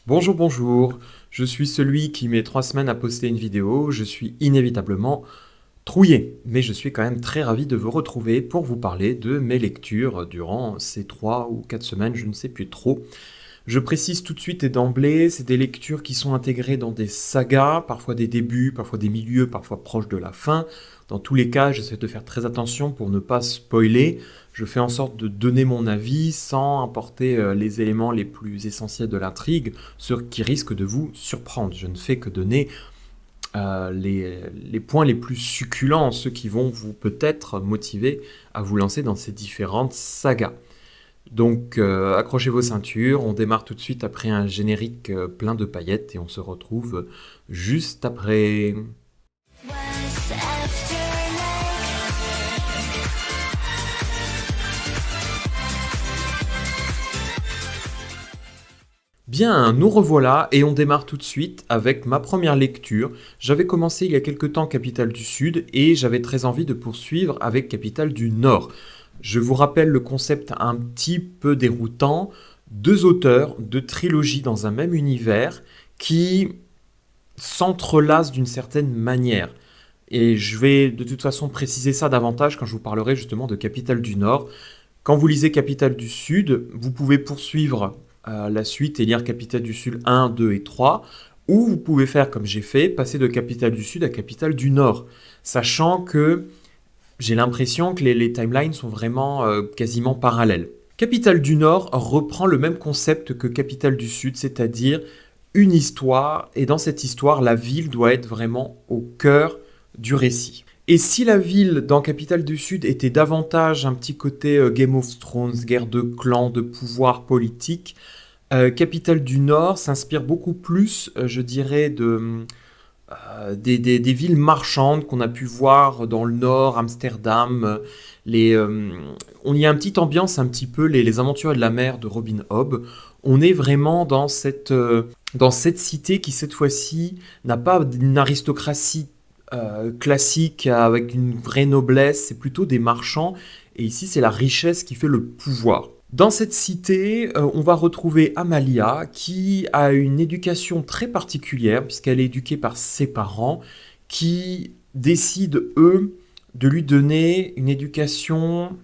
Bonjour, bonjour. Je suis celui qui met 3 semaines à poster une vidéo. Je suis inévitablement trouillé, mais je suis quand même très ravi de vous retrouver pour vous parler de mes lectures durant ces 3 ou 4 semaines, je ne sais plus trop. Je précise tout de suite et d'emblée, c'est des lectures qui sont intégrées dans des sagas, parfois des débuts, parfois des milieux, parfois proches de la fin. Dans tous les cas, j'essaie de faire très attention pour ne pas spoiler. Je fais en sorte de donner mon avis sans apporter les éléments les plus essentiels de l'intrigue, ce qui risque de vous surprendre. Je ne fais que donner les points les plus succulents, ceux qui vont vous peut-être motiver à vous lancer dans ces différentes sagas. Donc accrochez vos ceintures, on démarre tout de suite après un générique plein de paillettes et on se retrouve juste après. Bien, nous revoilà et on démarre tout de suite avec ma première lecture. J'avais commencé il y a quelque temps Capitale du Sud et j'avais très envie de poursuivre avec Capitale du Nord. Je vous rappelle le concept un petit peu déroutant, deux auteurs, deux trilogies dans un même univers qui s'entrelacent d'une certaine manière. Et je vais de toute façon préciser ça davantage quand je vous parlerai justement de Capitale du Nord. Quand vous lisez Capitale du Sud, vous pouvez poursuivre la suite et lire Capitale du Sud 1, 2 et 3, ou vous pouvez faire comme j'ai fait, passer de Capitale du Sud à Capitale du Nord, sachant que j'ai l'impression que les timelines sont vraiment quasiment parallèles. Capitale du Nord reprend le même concept que Capitale du Sud, c'est-à-dire une histoire, et dans cette histoire, la ville doit être vraiment au cœur du récit. Et si la ville dans Capitale du Sud était davantage un petit côté Game of Thrones, guerre de clans, de pouvoir politique, Capitale du Nord s'inspire beaucoup plus, je dirais, des villes marchandes qu'on a pu voir dans le Nord, Amsterdam. On y a une petite ambiance un petit peu les aventures de la mer de Robin Hobb. On est vraiment dans cette cité qui cette fois-ci n'a pas une aristocratie classique avec une vraie noblesse, c'est plutôt des marchands, et ici c'est la richesse qui fait le pouvoir. Dans cette cité, on va retrouver Amalia qui a une éducation très particulière puisqu'elle est éduquée par ses parents qui décident, eux, de lui donner une éducation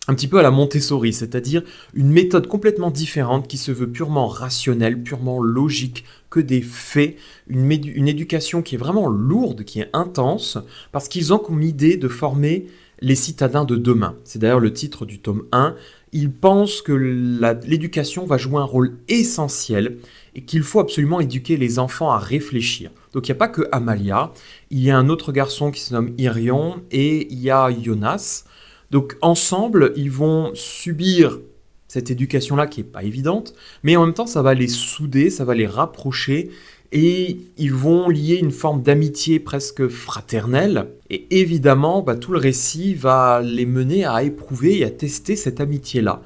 un petit peu à la Montessori, c'est-à-dire une méthode complètement différente qui se veut purement rationnelle, purement logique, que des faits, une éducation qui est vraiment lourde, qui est intense, parce qu'ils ont comme idée de former les citadins de demain. C'est d'ailleurs le titre du tome 1. Ils pensent que l'éducation va jouer un rôle essentiel et qu'il faut absolument éduquer les enfants à réfléchir. Donc il n'y a pas que Amalia, il y a un autre garçon qui se nomme Irion et il y a Jonas. Donc ensemble, ils vont subir cette éducation-là qui n'est pas évidente, mais en même temps, ça va les souder, ça va les rapprocher, et ils vont lier une forme d'amitié presque fraternelle. Et évidemment, tout le récit va les mener à éprouver et à tester cette amitié-là.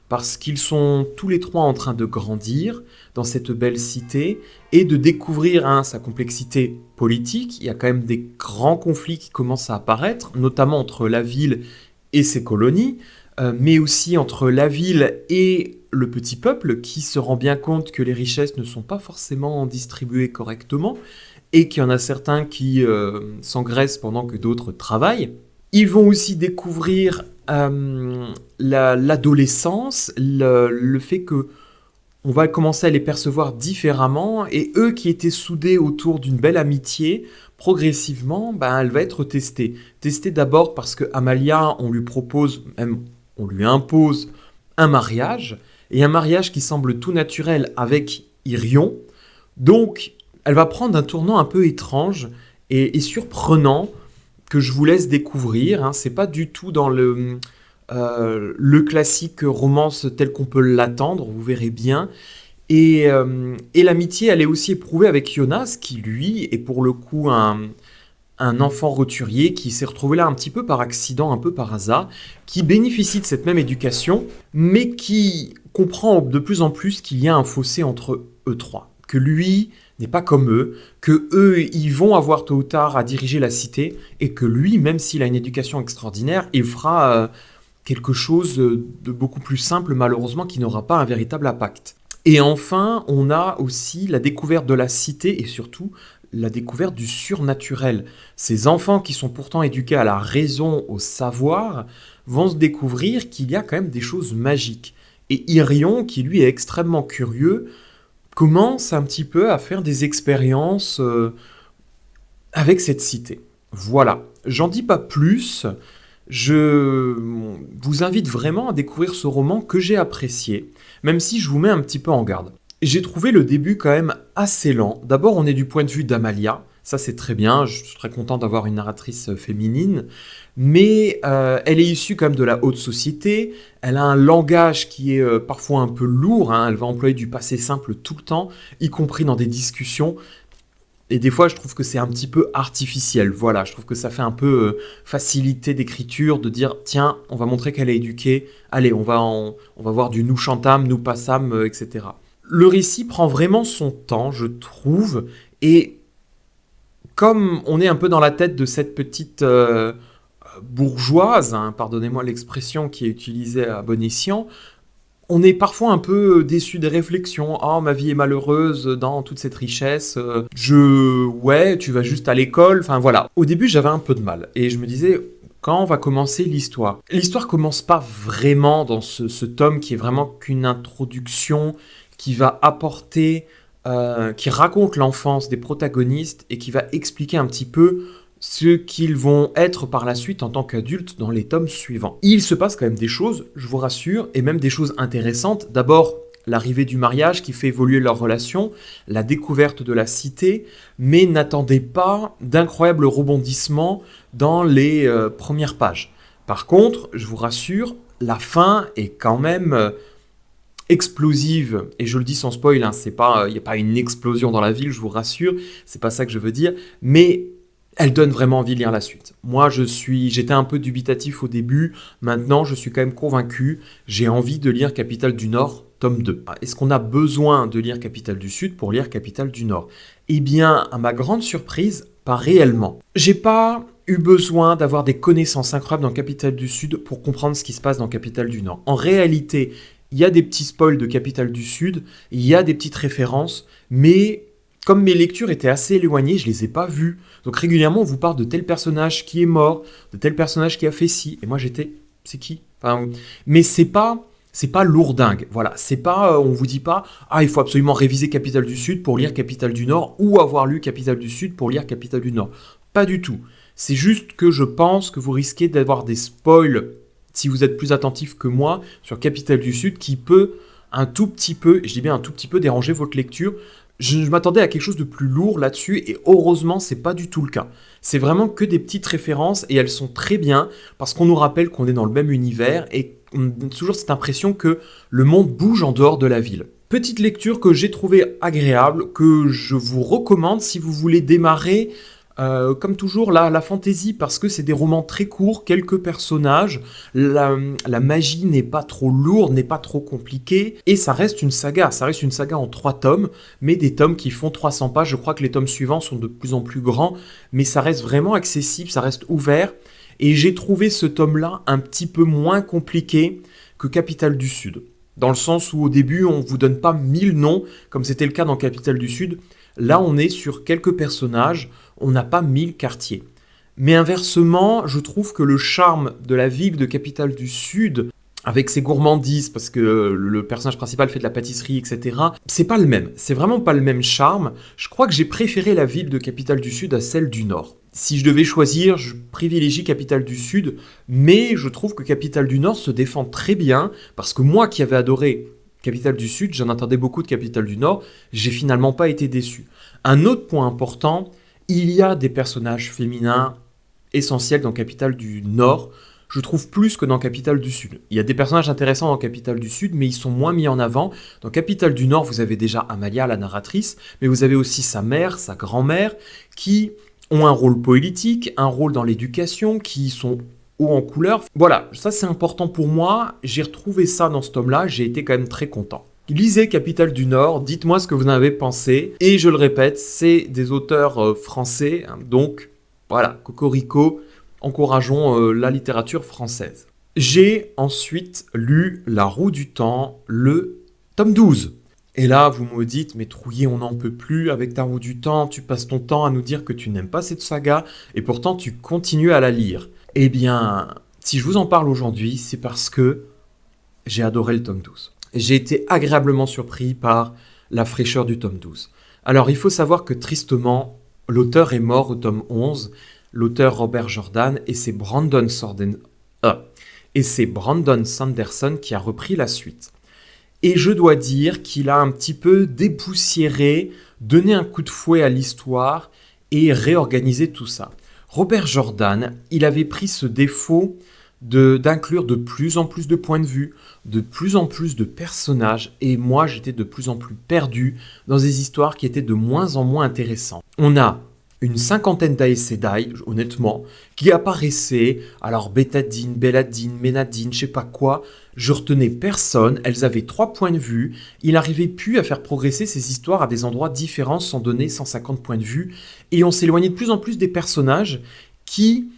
Parce qu'ils sont tous les trois en train de grandir dans cette belle cité et de découvrir sa complexité politique. Il y a quand même des grands conflits qui commencent à apparaître, notamment entre la ville et ses colonies, mais aussi entre la ville et le petit peuple qui se rend bien compte que les richesses ne sont pas forcément distribuées correctement et qu'il y en a certains qui s'engraissent pendant que d'autres travaillent. Ils vont aussi découvrir l'adolescence, le fait que on va commencer à les percevoir différemment, et eux qui étaient soudés autour d'une belle amitié, progressivement, elle va être testée. Testée d'abord parce que Amalia, on lui propose, même on lui impose un mariage, et un mariage qui semble tout naturel avec Irion. Donc, elle va prendre un tournant un peu étrange et surprenant que je vous laisse découvrir. C'est pas du tout dans le classique romance tel qu'on peut l'attendre, vous verrez bien. Et l'amitié, elle est aussi éprouvée avec Jonas, qui lui est pour le coup un enfant roturier qui s'est retrouvé là un petit peu par accident, un peu par hasard, qui bénéficie de cette même éducation, mais qui comprend de plus en plus qu'il y a un fossé entre eux trois, que lui n'est pas comme eux, que eux, ils vont avoir tôt ou tard à diriger la cité, et que lui, même s'il a une éducation extraordinaire, il fera quelque chose de beaucoup plus simple, malheureusement, qui n'aura pas un véritable impact. Et enfin, on a aussi la découverte de la cité et surtout la découverte du surnaturel. Ces enfants qui sont pourtant éduqués à la raison, au savoir, vont se découvrir qu'il y a quand même des choses magiques. Et Irion, qui lui est extrêmement curieux, commence un petit peu à faire des expériences avec cette cité. Voilà, j'en dis pas plus. Je vous invite vraiment à découvrir ce roman que j'ai apprécié, même si je vous mets un petit peu en garde. J'ai trouvé le début quand même assez lent. D'abord, on est du point de vue d'Amalia. Ça, c'est très bien. Je suis très content d'avoir une narratrice féminine. Mais elle est issue quand même de la haute société. Elle a un langage qui est parfois un peu lourd, hein. Elle va employer du passé simple tout le temps, y compris dans des discussions. Et des fois, je trouve que c'est un petit peu artificiel. Voilà, je trouve que ça fait un peu facilité d'écriture, de dire, tiens, on va montrer qu'elle est éduquée. Allez, on va voir du nous chantâmes, nous passâmes, etc. Le récit prend vraiment son temps, je trouve, et comme on est un peu dans la tête de cette petite bourgeoise, hein, pardonnez-moi l'expression qui est utilisée à bon escient, on est parfois un peu déçu des réflexions. Oh, ma vie est malheureuse dans toute cette richesse. Ouais, tu vas juste à l'école. Enfin voilà. Au début, j'avais un peu de mal. Et je me disais, quand va commencer l'histoire? L'histoire commence pas vraiment dans ce tome qui est vraiment qu'une introduction qui va apporter, qui raconte l'enfance des protagonistes et qui va expliquer un petit peu ce qu'ils vont être par la suite en tant qu'adultes dans les tomes suivants. Il se passe quand même des choses, je vous rassure, et même des choses intéressantes. D'abord, l'arrivée du mariage qui fait évoluer leur relation, la découverte de la cité, mais n'attendez pas d'incroyables rebondissements dans les premières pages. Par contre, je vous rassure, la fin est quand même explosive, et je le dis sans spoil, hein, c'est pas, il n'y a pas une explosion dans la ville, je vous rassure, c'est pas ça que je veux dire, mais elle donne vraiment envie de lire la suite. Moi, j'étais un peu dubitatif au début. Maintenant, je suis quand même convaincu. J'ai envie de lire Capitale du Nord, tome 2. Est-ce qu'on a besoin de lire Capitale du Sud pour lire Capitale du Nord? Eh bien, à ma grande surprise, pas réellement. J'ai pas eu besoin d'avoir des connaissances incroyables dans Capitale du Sud pour comprendre ce qui se passe dans Capitale du Nord. En réalité, il y a des petits spoils de Capitale du Sud, il y a des petites références, mais comme mes lectures étaient assez éloignées, je les ai pas vues. Donc régulièrement, on vous parle de tel personnage qui est mort, de tel personnage qui a fait ci. Et moi, j'étais, c'est qui? Enfin, mais c'est pas lourdingue. Voilà, c'est pas, on vous dit pas, ah, il faut absolument réviser Capitale du Sud pour lire Capitale du Nord ou avoir lu Capitale du Sud pour lire Capitale du Nord. Pas du tout. C'est juste que je pense que vous risquez d'avoir des spoils si vous êtes plus attentif que moi sur Capitale du Sud qui peut un tout petit peu, et je dis bien un tout petit peu, déranger votre lecture. Je m'attendais à quelque chose de plus lourd là-dessus et heureusement, c'est pas du tout le cas. C'est vraiment que des petites références et elles sont très bien parce qu'on nous rappelle qu'on est dans le même univers et on a toujours cette impression que le monde bouge en dehors de la ville. Petite lecture que j'ai trouvée agréable, que je vous recommande si vous voulez démarrer. Comme toujours, la fantaisie, parce que c'est des romans très courts, quelques personnages, la magie n'est pas trop lourde, n'est pas trop compliquée, et ça reste une saga en 3 tomes, mais des tomes qui font 300 pages, je crois que les tomes suivants sont de plus en plus grands, mais ça reste vraiment accessible, ça reste ouvert, et j'ai trouvé ce tome-là un petit peu moins compliqué que Capitale du Sud, dans le sens où au début, on ne vous donne pas 1000 noms, comme c'était le cas dans Capitale du Sud. Là, on est sur quelques personnages, on n'a pas 1000 quartiers. Mais inversement, je trouve que le charme de la ville de Capitale du Sud, avec ses gourmandises, parce que le personnage principal fait de la pâtisserie, etc., c'est pas le même. C'est vraiment pas le même charme. Je crois que j'ai préféré la ville de Capitale du Sud à celle du Nord. Si je devais choisir, je privilégie Capitale du Sud, mais je trouve que Capitale du Nord se défend très bien, parce que moi qui avais adoré Capitale du Sud, j'en attendais beaucoup de Capitale du Nord, j'ai finalement pas été déçu. Un autre point important, il y a des personnages féminins essentiels dans Capitale du Nord, je trouve plus que dans Capitale du Sud. Il y a des personnages intéressants dans Capitale du Sud, mais ils sont moins mis en avant. Dans Capitale du Nord, vous avez déjà Amalia, la narratrice, mais vous avez aussi sa mère, sa grand-mère, qui ont un rôle politique, un rôle dans l'éducation, qui sont haut en couleur. Voilà, ça c'est important pour moi. J'ai retrouvé ça dans ce tome-là, j'ai été quand même très content. Lisez Capitale du Nord, dites-moi ce que vous en avez pensé. Et je le répète, c'est des auteurs français, hein, donc voilà, cocorico, encourageons la littérature française. J'ai ensuite lu La Roue du Temps, le tome 12. Et là, vous me dites, mais Trouillet, on n'en peut plus avec ta roue du temps, tu passes ton temps à nous dire que tu n'aimes pas cette saga, et pourtant tu continues à la lire. Eh bien, si je vous en parle aujourd'hui, c'est parce que j'ai adoré le tome 12. J'ai été agréablement surpris par la fraîcheur du tome 12. Alors, il faut savoir que tristement, l'auteur est mort au tome 11, l'auteur Robert Jordan, et c'est Brandon Sanderson qui a repris la suite. Et je dois dire qu'il a un petit peu dépoussiéré, donné un coup de fouet à l'histoire et réorganisé tout ça. Robert Jordan, il avait pris ce défaut d'inclure de plus en plus de points de vue, de plus en plus de personnages, et moi j'étais de plus en plus perdu dans des histoires qui étaient de moins en moins intéressantes. On a une cinquantaine d'Aes Sedai, honnêtement, qui apparaissaient, alors Bétadine, Belladine, Ménadine, je sais pas quoi, je retenais personne, elles avaient 3 points de vue, il n'arrivait plus à faire progresser ces histoires à des endroits différents sans donner 150 points de vue, et on s'éloignait de plus en plus des personnages qui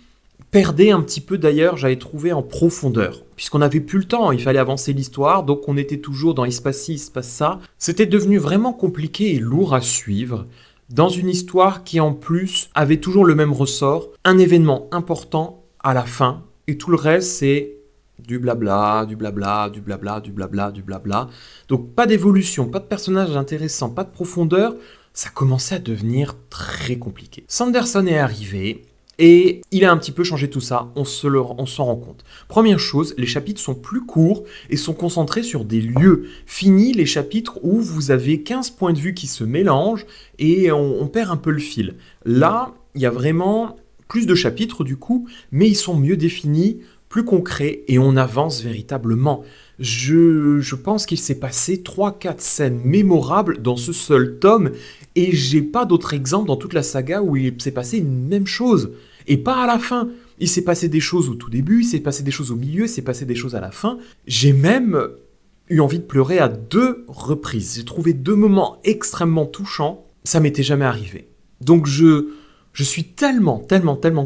perdaient un petit peu d'ailleurs, j'avais trouvé, en profondeur, puisqu'on n'avait plus le temps, il fallait avancer l'histoire, donc on était toujours dans il se passe ci, il se passe ça, c'était devenu vraiment compliqué et lourd à suivre, dans une histoire qui en plus avait toujours le même ressort, un événement important à la fin, et tout le reste c'est du blabla, du blabla, du blabla, du blabla, du blabla. Donc pas d'évolution, pas de personnage intéressant, pas de profondeur, ça commençait à devenir très compliqué. Sanderson est arrivé, et il a un petit peu changé tout ça, on s'en rend compte. Première chose, les chapitres sont plus courts et sont concentrés sur des lieux. Fini les chapitres où vous avez 15 points de vue qui se mélangent et on perd un peu le fil. Là, il y a vraiment plus de chapitres du coup, mais ils sont mieux définis, plus concrets et on avance véritablement. Je pense qu'il s'est passé 3-4 scènes mémorables dans ce seul tome et j'ai pas d'autres exemples dans toute la saga où il s'est passé une même chose. Et pas à la fin. Il s'est passé des choses au tout début, il s'est passé des choses au milieu, il s'est passé des choses à la fin. J'ai même eu envie de pleurer à 2 reprises. J'ai trouvé 2 moments extrêmement touchants. Ça m'était jamais arrivé. Donc je suis tellement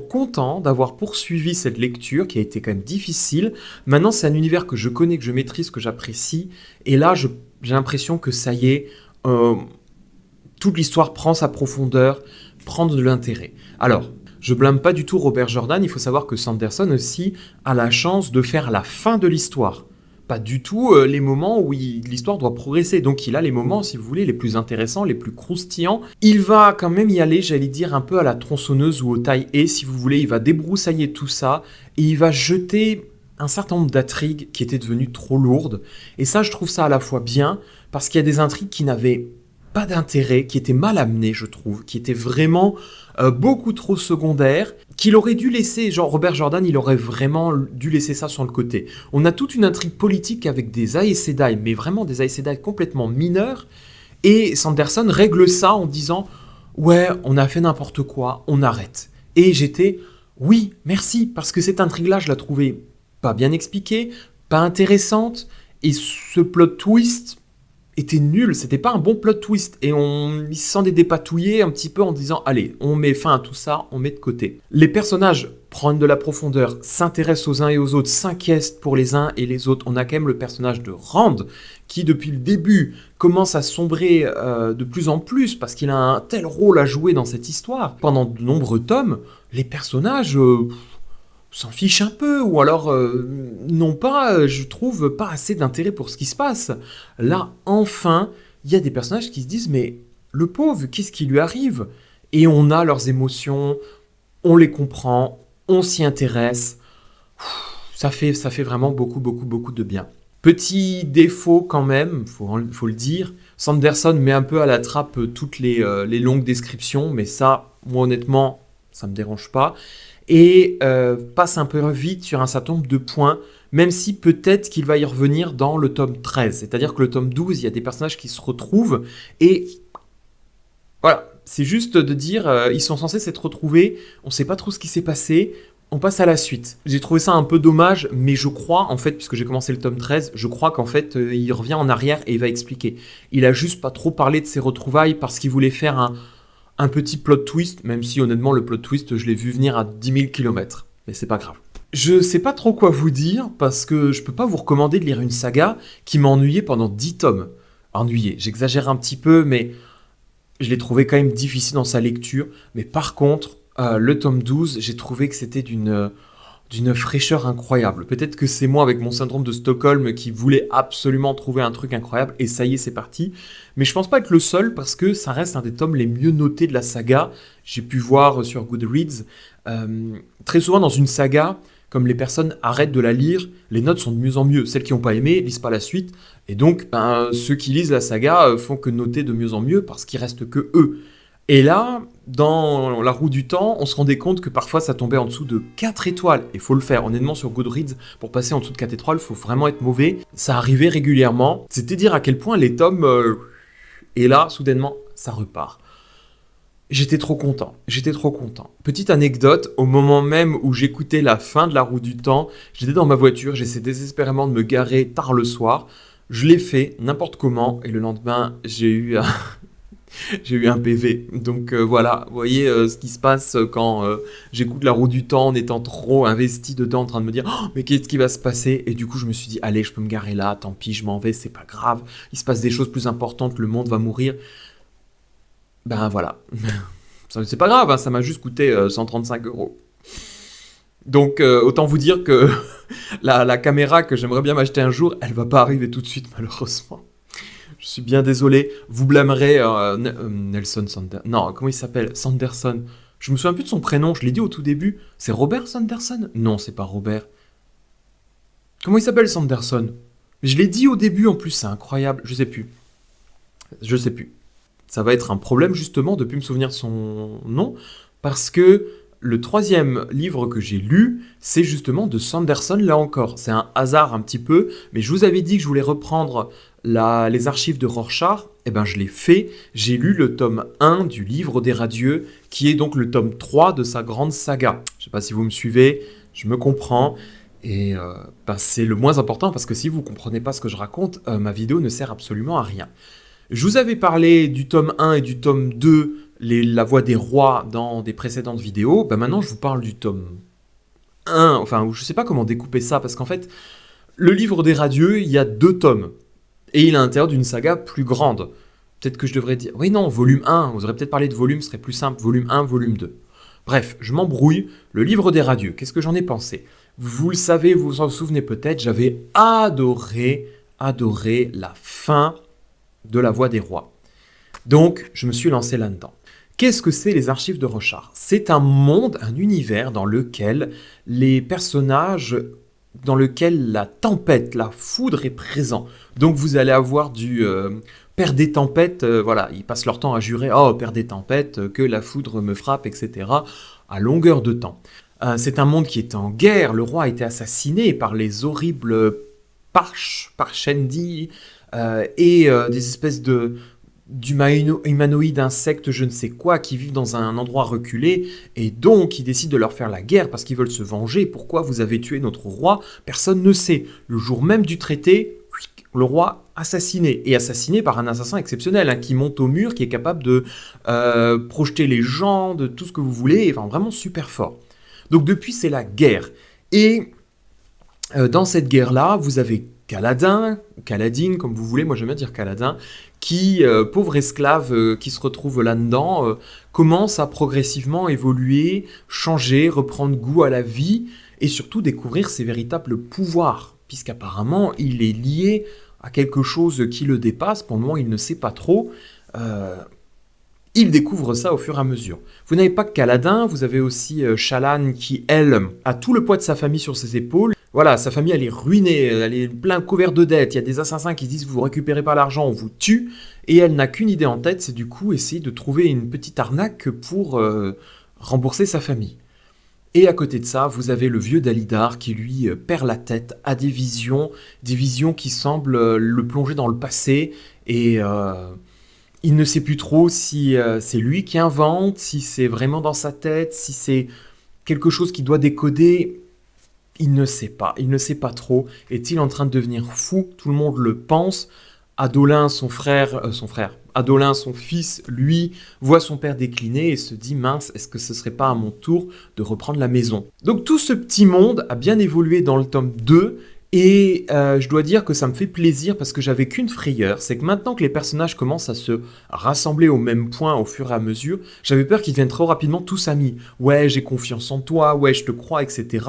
content d'avoir poursuivi cette lecture qui a été quand même difficile. Maintenant, c'est un univers que je connais, que je maîtrise, que j'apprécie. Et là, j'ai l'impression que ça y est, toute l'histoire prend sa profondeur, prend de l'intérêt. Alors, je blâme pas du tout Robert Jordan, il faut savoir que Sanderson aussi a la chance de faire la fin de l'histoire. Pas du tout les moments où l'histoire doit progresser. Donc il a les moments, si vous voulez, les plus intéressants, les plus croustillants. Il va quand même y aller, j'allais dire, un peu à la tronçonneuse ou au taille-haie, si vous voulez. Il va débroussailler tout ça et il va jeter un certain nombre d'intrigues qui étaient devenues trop lourdes. Et ça, je trouve ça à la fois bien, parce qu'il y a des intrigues qui n'avaient pas d'intérêt, qui étaient mal amenées, je trouve, qui étaient vraiment beaucoup trop secondaires, qu'il aurait dû laisser, genre Robert Jordan, il aurait vraiment dû laisser ça sur le côté. On a toute une intrigue politique avec des Aes Sedai, mais vraiment des Aes Sedai complètement mineurs, et Sanderson règle ça en disant « Ouais, on a fait n'importe quoi, on arrête ». Et j'étais « Oui, merci », parce que cette intrigue-là, je la trouvais pas bien expliquée, pas intéressante, et ce plot twist était nul, c'était pas un bon plot twist, et il se sent dépatouillé un petit peu en disant allez, on met fin à tout ça, on met de côté. Les personnages prennent de la profondeur, s'intéressent aux uns et aux autres, s'inquiètent pour les uns et les autres. On a quand même le personnage de Rand qui depuis le début commence à sombrer de plus en plus parce qu'il a un tel rôle à jouer dans cette histoire. Pendant de nombreux tomes, les personnages s'en fichent un peu, ou alors n'ont pas, je trouve, pas assez d'intérêt pour ce qui se passe. Là, enfin, il y a des personnages qui se disent, mais le pauvre, qu'est-ce qui lui arrive? Et on a leurs émotions, on les comprend, on s'y intéresse. Ça fait vraiment beaucoup de bien. Petit défaut quand même, faut le dire, Sanderson met un peu à la trappe toutes les longues descriptions, mais ça, moi honnêtement, ça me dérange pas. Et passe un peu vite sur un certain nombre de points, même si peut-être qu'il va y revenir dans le tome 13. C'est-à-dire que le tome 12, il y a des personnages qui se retrouvent, et voilà, c'est juste de dire, ils sont censés s'être retrouvés, on ne sait pas trop ce qui s'est passé, on passe à la suite. J'ai trouvé ça un peu dommage, mais je crois, en fait, puisque j'ai commencé le tome 13, je crois qu'en fait, il revient en arrière et il va expliquer. Il a juste pas trop parlé de ses retrouvailles parce qu'il voulait faire un petit plot twist, même si honnêtement le plot twist je l'ai vu venir à 10 000 km, mais c'est pas grave. Je sais pas trop quoi vous dire, parce que je peux pas vous recommander de lire une saga qui m'a ennuyé pendant 10 tomes. ennuyé. J'exagère un petit peu, mais je l'ai trouvé quand même difficile dans sa lecture. Mais par contre, le tome 12, j'ai trouvé que c'était d'une fraîcheur incroyable. Peut-être que c'est moi avec mon syndrome de Stockholm qui voulait absolument trouver un truc incroyable et ça y est, c'est parti. Mais je pense pas être le seul parce que ça reste un des tomes les mieux notés de la saga. J'ai pu voir sur Goodreads. Très souvent dans une saga, comme les personnes arrêtent de la lire, les notes sont de mieux en mieux. Celles qui n'ont pas aimé lisent pas la suite. Et donc, ceux qui lisent la saga font que noter de mieux en mieux parce qu'il reste que eux. Et là, dans La Roue du Temps, on se rendait compte que parfois ça tombait en dessous de 4 étoiles. Il faut le faire. Honnêtement, sur Goodreads, pour passer en dessous de 4 étoiles, il faut vraiment être mauvais. Ça arrivait régulièrement. C'était dire à quel point les tomes... Et là, soudainement, ça repart. J'étais trop content. Petite anecdote, au moment même où j'écoutais la fin de La Roue du Temps, j'étais dans ma voiture, j'essayais désespérément de me garer tard le soir. Je l'ai fait n'importe comment et le lendemain, j'ai eu un PV. Donc voilà, vous voyez ce qui se passe quand j'écoute La Roue du Temps en étant trop investi dedans, en train de me dire oh, mais qu'est-ce qui va se passer? Et du coup, je me suis dit allez, je peux me garer là, tant pis, je m'en vais, c'est pas grave. Il se passe des choses plus importantes, le monde va mourir. Ben voilà. C'est pas grave, hein, ça m'a juste coûté 135 euros. Donc autant vous dire que la caméra que j'aimerais bien m'acheter un jour, elle va pas arriver tout de suite malheureusement. Je suis bien désolé. Vous blâmerez Nelson Sanderson. Non, comment il s'appelle? Sanderson. Je me souviens plus de son prénom, je l'ai dit au tout début. C'est Robert Sanderson? Non, c'est pas Robert. Comment il s'appelle Sanderson? Je l'ai dit au début en plus, c'est incroyable. Je sais plus. Ça va être un problème justement de plus me souvenir de son nom, parce que le 3e livre que j'ai lu, c'est justement de Sanderson, là encore. C'est un hasard un petit peu, mais je vous avais dit que je voulais reprendre les archives de Rorschach, et ben je l'ai fait. J'ai lu le tome 1 du livre des radieux, qui est donc le tome 3 de sa grande saga. Je ne sais pas si vous me suivez, je me comprends. Et c'est le moins important, parce que si vous ne comprenez pas ce que je raconte, ma vidéo ne sert absolument à rien. Je vous avais parlé du tome 1 et du tome 2, la voix des rois, dans des précédentes vidéos. Maintenant, je vous parle du tome 1, enfin, je ne sais pas comment découper ça, parce qu'en fait, le livre des radieux, il y a 2 tomes. Et il est à l'intérieur d'une saga plus grande. Peut-être que je devrais dire... Oui, non, volume 1. Vous aurez peut-être parlé de volume, ce serait plus simple. Volume 1, volume 2. Bref, je m'embrouille. Le livre des radieux, qu'est-ce que j'en ai pensé? Vous le savez, vous vous en souvenez peut-être, j'avais adoré la fin de La Voix des Rois. Donc, je me suis lancé là-dedans. Qu'est-ce que c'est les archives de Rorschach? C'est un monde, un univers dans lequel les personnages... dans lequel la tempête, la foudre est présent. Donc vous allez avoir du Père des tempêtes, voilà, ils passent leur temps à jurer « Oh, Père des tempêtes, que la foudre me frappe, etc. » à longueur de temps. C'est un monde qui est en guerre, le roi a été assassiné par les horribles Parchendi et des espèces d'humanoïdes insectes, je ne sais quoi, qui vivent dans un endroit reculé, et donc ils décident de leur faire la guerre parce qu'ils veulent se venger. Pourquoi vous avez tué notre roi? Personne ne sait. Le jour même du traité, le roi assassiné, et assassiné par un assassin exceptionnel, hein, qui monte au mur, qui est capable de projeter les gens, de tout ce que vous voulez, enfin vraiment super fort. Donc depuis, c'est la guerre. Et dans cette guerre-là, vous avez Kaladin, Kaladin, comme vous voulez, moi j'aime bien dire Kaladin, qui, pauvre esclave qui se retrouve là-dedans, commence à progressivement évoluer, changer, reprendre goût à la vie, et surtout découvrir ses véritables pouvoirs, puisqu'apparemment il est lié à quelque chose qui le dépasse. Pour le moment, il ne sait pas trop. Il découvre ça au fur et à mesure. Vous n'avez pas que Kaladin, vous avez aussi Shallan qui, elle, a tout le poids de sa famille sur ses épaules. Voilà, sa famille, elle est ruinée, elle est plein couverte de dettes. Il y a des assassins qui disent « vous récupérez pas l'argent, on vous tue ». Et elle n'a qu'une idée en tête, c'est du coup essayer de trouver une petite arnaque pour rembourser sa famille. Et à côté de ça, vous avez le vieux Dalidar qui, lui, perd la tête à des visions qui semblent le plonger dans le passé. Et il ne sait plus trop si c'est lui qui invente, si c'est vraiment dans sa tête, si c'est quelque chose qui doit décoder. Il ne sait pas trop. Est-il en train de devenir fou? Tout le monde le pense. Adolin, Adolin, son fils, lui, voit son père décliner et se dit « mince, est-ce que ce serait pas à mon tour de reprendre la maison ?» Donc tout ce petit monde a bien évolué dans le tome 2 Et je dois dire que ça me fait plaisir parce que j'avais qu'une frayeur, c'est que maintenant que les personnages commencent à se rassembler au même point au fur et à mesure, j'avais peur qu'ils deviennent trop rapidement tous amis. Ouais, j'ai confiance en toi, ouais, je te crois, etc.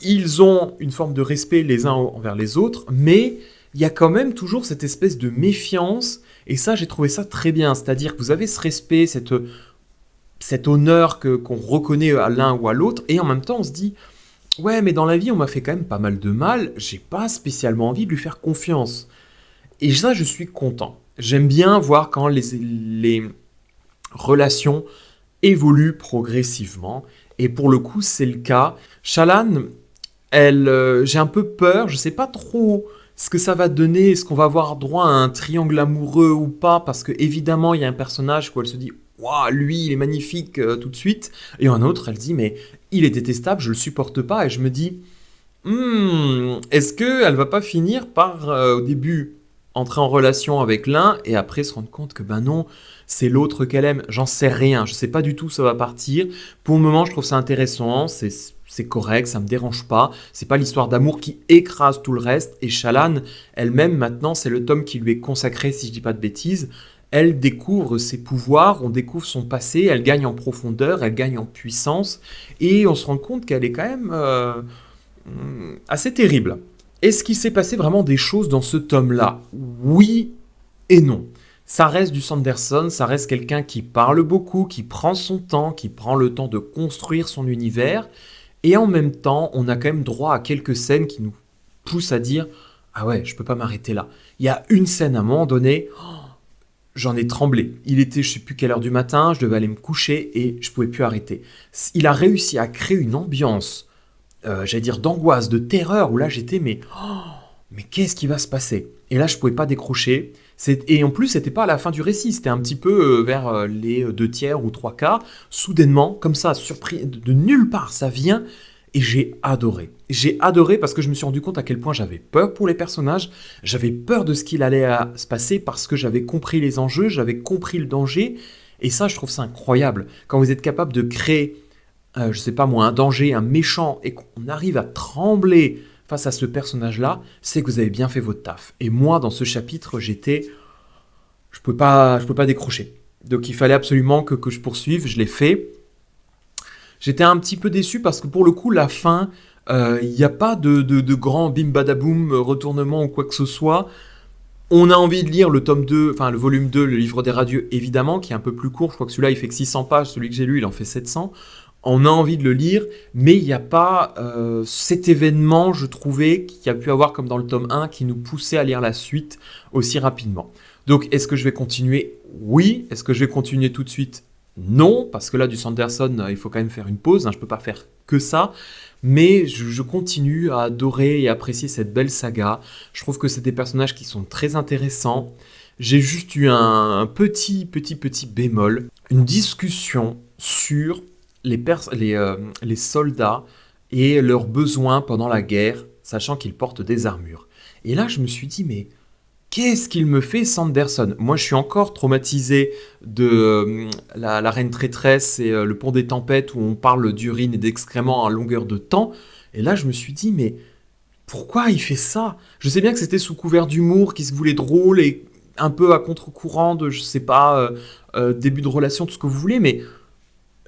Ils ont une forme de respect les uns envers les autres, mais il y a quand même toujours cette espèce de méfiance, et ça, j'ai trouvé ça très bien. C'est-à-dire que vous avez ce respect, cet honneur qu'on reconnaît à l'un ou à l'autre, et en même temps, on se dit, ouais, mais dans la vie, on m'a fait quand même pas mal de mal, j'ai pas spécialement envie de lui faire confiance. Et ça, je suis content. J'aime bien voir quand les relations évoluent progressivement, et pour le coup, c'est le cas. Shallan, j'ai un peu peur, je sais pas trop ce que ça va donner, est-ce qu'on va avoir droit à un triangle amoureux ou pas, parce que évidemment il y a un personnage où elle se dit waouh, lui il est magnifique tout de suite, et un autre elle dit mais il est détestable, je le supporte pas, et je me dis est-ce qu'elle va pas finir par au début entrer en relation avec l'un et après se rendre compte que ben non, c'est l'autre qu'elle aime. J'en sais rien, je sais pas du tout où ça va partir. Pour le moment, je trouve ça intéressant, c'est correct, ça me dérange pas. C'est pas l'histoire d'amour qui écrase tout le reste. Et Shallan, elle-même, maintenant, c'est le tome qui lui est consacré, si je dis pas de bêtises. Elle découvre ses pouvoirs, on découvre son passé, elle gagne en profondeur, elle gagne en puissance, et on se rend compte qu'elle est quand même assez terrible. Est-ce qu'il s'est passé vraiment des choses dans ce tome-là? Oui et non. Ça reste du Sanderson, ça reste quelqu'un qui parle beaucoup, qui prend son temps, qui prend le temps de construire son univers, et en même temps, on a quand même droit à quelques scènes qui nous poussent à dire ah ouais, je peux pas m'arrêter là. Il y a une scène à un moment donné, j'en ai tremblé. Il était je sais plus quelle heure du matin, je devais aller me coucher et je pouvais plus arrêter. Il a réussi à créer une ambiance, j'allais dire d'angoisse, de terreur, où là j'étais mais qu'est-ce qui va se passer? Et là, je pouvais pas décrocher. Et en plus, c'était pas à la fin du récit, c'était un petit peu vers les deux tiers ou trois quarts. Soudainement, comme ça, surpris de nulle part, ça vient. Et j'ai adoré. J'ai adoré parce que je me suis rendu compte à quel point j'avais peur pour les personnages. J'avais peur de ce qu'il allait se passer parce que j'avais compris les enjeux, j'avais compris le danger. Et ça, je trouve ça incroyable. Quand vous êtes capable de créer, je sais pas moi, un danger, un méchant, et qu'on arrive à trembler face à ce personnage-là, c'est que vous avez bien fait votre taf. Et moi, dans ce chapitre, je peux pas décrocher. Donc il fallait absolument que je poursuive, je l'ai fait. J'étais un petit peu déçu parce que pour le coup, la fin, il n'y a pas de grand bim badaboum, retournement ou quoi que ce soit. On a envie de lire le tome 2, enfin le volume 2, le livre des radieux, évidemment, qui est un peu plus court. Je crois que celui-là, il fait que 600 pages. Celui que j'ai lu, il en fait 700. On a envie de le lire, mais il n'y a pas cet événement, je trouvais, qu'il y a pu avoir comme dans le tome 1, qui nous poussait à lire la suite aussi rapidement. Donc, est-ce que je vais continuer? Oui. Est-ce que je vais continuer tout de suite? Non, parce que là, du Sanderson, il faut quand même faire une pause, hein, je ne peux pas faire que ça. Mais je continue à adorer et apprécier cette belle saga. Je trouve que c'est des personnages qui sont très intéressants. J'ai juste eu un petit bémol, une discussion sur les soldats et leurs besoins pendant la guerre, sachant qu'ils portent des armures. Et là, je me suis dit, mais qu'est-ce qu'il me fait Sanderson? Moi, je suis encore traumatisé de la Reine Traîtresse et le Pont des Tempêtes, où on parle d'urine et d'excréments à longueur de temps. Et là, je me suis dit, mais pourquoi il fait ça? Je sais bien que c'était sous couvert d'humour, qu'il se voulait drôle et un peu à contre-courant de, je sais pas, début de relation, tout ce que vous voulez, mais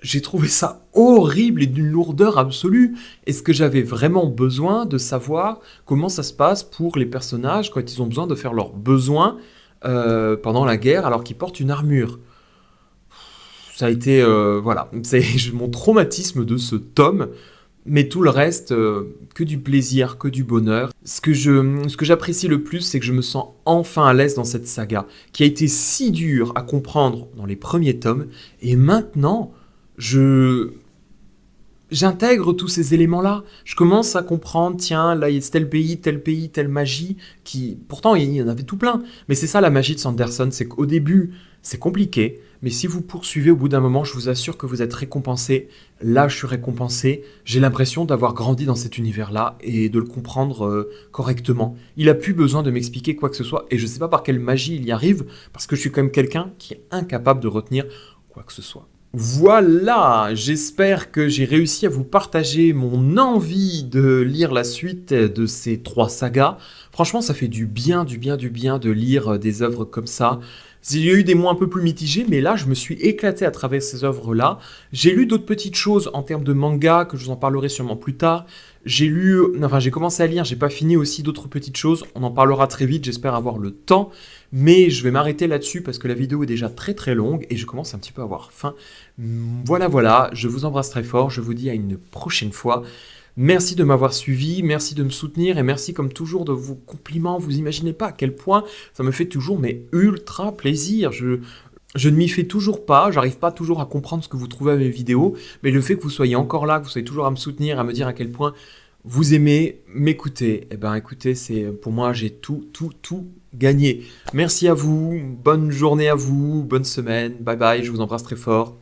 j'ai trouvé ça horrible et d'une lourdeur absolue. Est-ce que j'avais vraiment besoin de savoir comment ça se passe pour les personnages quand ils ont besoin de faire leurs besoins pendant la guerre alors qu'ils portent une armure? Ça a été, voilà, c'est mon traumatisme de ce tome, mais tout le reste, que du plaisir, que du bonheur. Ce que j'apprécie le plus, c'est que je me sens enfin à l'aise dans cette saga, qui a été si dure à comprendre dans les premiers tomes, et maintenant j'intègre tous ces éléments-là. Je commence à comprendre, tiens, là, il y a tel pays, telle magie, qui... Pourtant, il y en avait tout plein. Mais c'est ça la magie de Sanderson, c'est qu'au début, c'est compliqué, mais si vous poursuivez au bout d'un moment, je vous assure que vous êtes récompensé. Là, je suis récompensé. J'ai l'impression d'avoir grandi dans cet univers-là et de le comprendre correctement. Il a plus besoin de m'expliquer quoi que ce soit, et je ne sais pas par quelle magie il y arrive, parce que je suis quand même quelqu'un qui est incapable de retenir quoi que ce soit. Voilà, j'espère que j'ai réussi à vous partager mon envie de lire la suite de ces trois sagas. Franchement, ça fait du bien, du bien, du bien de lire des œuvres comme ça. Il y a eu des mois un peu plus mitigés, mais là, je me suis éclaté à travers ces œuvres-là. J'ai lu d'autres petites choses en termes de manga, que je vous en parlerai sûrement plus tard. J'ai commencé à lire, j'ai pas fini aussi d'autres petites choses. On en parlera très vite, j'espère avoir le temps. Mais je vais m'arrêter là-dessus parce que la vidéo est déjà très très longue et je commence un petit peu à avoir faim. Voilà, voilà, je vous embrasse très fort, je vous dis à une prochaine fois. Merci de m'avoir suivi, merci de me soutenir et merci comme toujours de vos compliments. Vous imaginez pas à quel point ça me fait toujours mais ultra plaisir. Je ne m'y fais toujours pas, j'arrive pas toujours à comprendre ce que vous trouvez à mes vidéos, mais le fait que vous soyez encore là, que vous soyez toujours à me soutenir, à me dire à quel point vous aimez m'écouter, eh ben écoutez, c'est pour moi j'ai tout gagné. Merci à vous, bonne journée à vous, bonne semaine, bye bye, je vous embrasse très fort.